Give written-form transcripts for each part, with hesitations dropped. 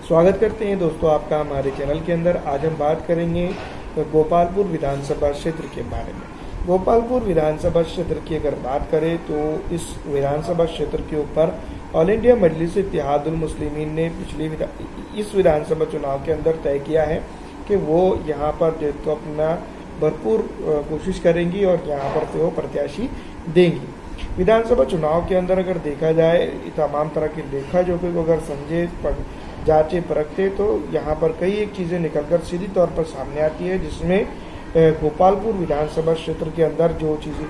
स्वागत करते हैं दोस्तों आपका हमारे चैनल के अंदर। आज हम बात करेंगे गोपालपुर विधानसभा क्षेत्र के बारे में। गोपालपुर विधानसभा क्षेत्र की अगर बात करें तो इस विधानसभा क्षेत्र के ऊपर ऑल इंडिया मजलिस इत्तेहादुल मुस्लिमीन ने इस विधानसभा चुनाव के अंदर तय किया है कि वो यहाँ पर जो तो अपना भरपूर कोशिश करेंगी और यहाँ पर वो प्रत्याशी देंगी। विधानसभा चुनाव के अंदर अगर देखा जाए तमाम तरह के लेखा जोखा को अगर समझे जांचे परखते तो यहाँ पर कई एक चीज़ें निकलकर सीधी तौर पर सामने आती है, जिसमें गोपालपुर विधानसभा क्षेत्र के अंदर जो चीज़ें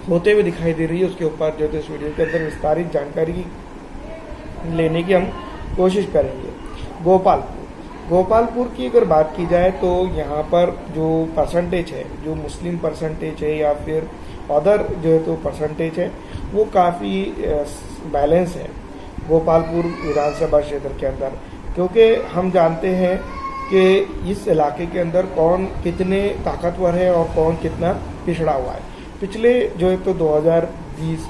होते हुए दिखाई दे रही है उसके ऊपर जो इस वीडियो के अंदर विस्तारित जानकारी लेने की हम कोशिश करेंगे। गोपालपुर की अगर बात की जाए तो यहाँ पर जो परसेंटेज है, जो मुस्लिम परसेंटेज है या फिर अदर जो है तो परसेंटेज है, वो काफ़ी बैलेंस है गोपालपुर विधानसभा क्षेत्र के अंदर, क्योंकि हम जानते हैं कि इस इलाके के अंदर कौन कितने ताकतवर है और कौन कितना पिछड़ा हुआ है। पिछले जो है तो 2020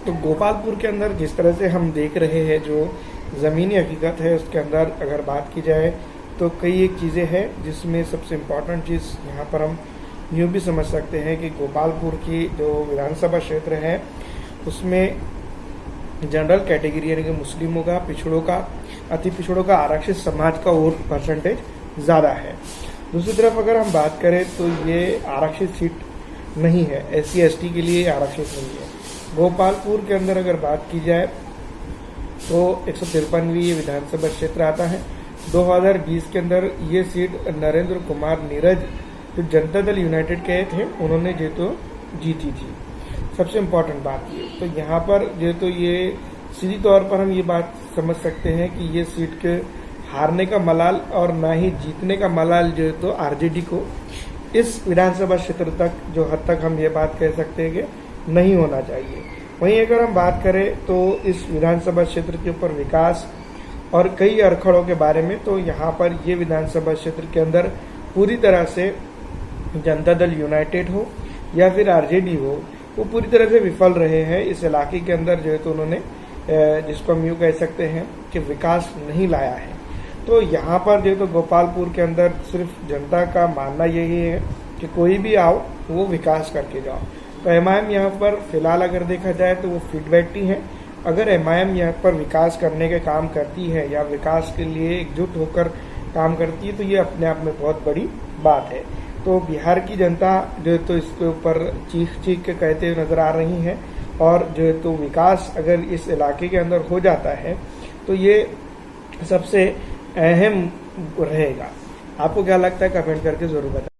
तो गोपालपुर के अंदर जिस तरह से हम देख रहे हैं जो ज़मीनी हकीकत है उसके अंदर अगर बात की जाए तो कई एक चीज़ें हैं, जिसमें सबसे इम्पॉर्टेंट चीज़ यहाँ पर हम यूँ भी समझ सकते हैं कि गोपालपुर की जो विधानसभा क्षेत्र है उसमें जनरल कैटेगरी यानी कि मुस्लिमों का, पिछड़ों का, अति पिछड़ों का, आरक्षित समाज का वोट परसेंटेज ज़्यादा है। दूसरी तरफ अगर हम बात करें तो ये आरक्षित सीट नहीं है, SC ST के लिए आरक्षित नहीं है। गोपालपुर के अंदर अगर बात की जाए तो 153वीं ये विधानसभा क्षेत्र आता है। 2020 के अंदर ये सीट नरेंद्र कुमार नीरज जो जनता दल यूनाइटेड के थे उन्होंने जो तो जीती थी। सबसे इम्पोर्टेंट बात ये तो यहाँ पर जो तो ये सीधी तौर पर हम ये बात समझ सकते हैं कि ये सीट के हारने का मलाल और ना ही जीतने का मलाल जो है तो RJD को इस विधानसभा क्षेत्र तक जो हद तक हम ये बात कह सकते हैं कि नहीं होना चाहिए। वहीं अगर हम बात करें तो इस विधानसभा क्षेत्र के ऊपर विकास और कई अड़खड़ों के बारे में, तो यहाँ पर ये विधानसभा क्षेत्र के अंदर पूरी तरह से जनता दल यूनाइटेड हो या फिर RJD हो, वो पूरी तरह से विफल रहे हैं। इस इलाके के अंदर जो है तो उन्होंने जिसको हम यूँ कह सकते हैं कि विकास नहीं लाया है। तो यहाँ पर जो है तो गोपालपुर के अंदर सिर्फ जनता का मानना यही है कि कोई भी आओ वो विकास करके जाओ। तो MIM यहाँ पर फिलहाल अगर देखा जाए तो वो फिट बैठती है। अगर MIM यहाँ पर विकास करने के काम करती है या विकास के लिए एकजुट होकर काम करती है तो ये अपने आप में बहुत बड़ी बात है। तो बिहार की जनता जो है तो इसके ऊपर चीख के कहते हुए नजर आ रही है, और जो है तो विकास अगर इस इलाके के अंदर हो जाता है तो ये सबसे अहम रहेगा। आपको क्या लगता है कमेंट करके ज़रूर बताएं।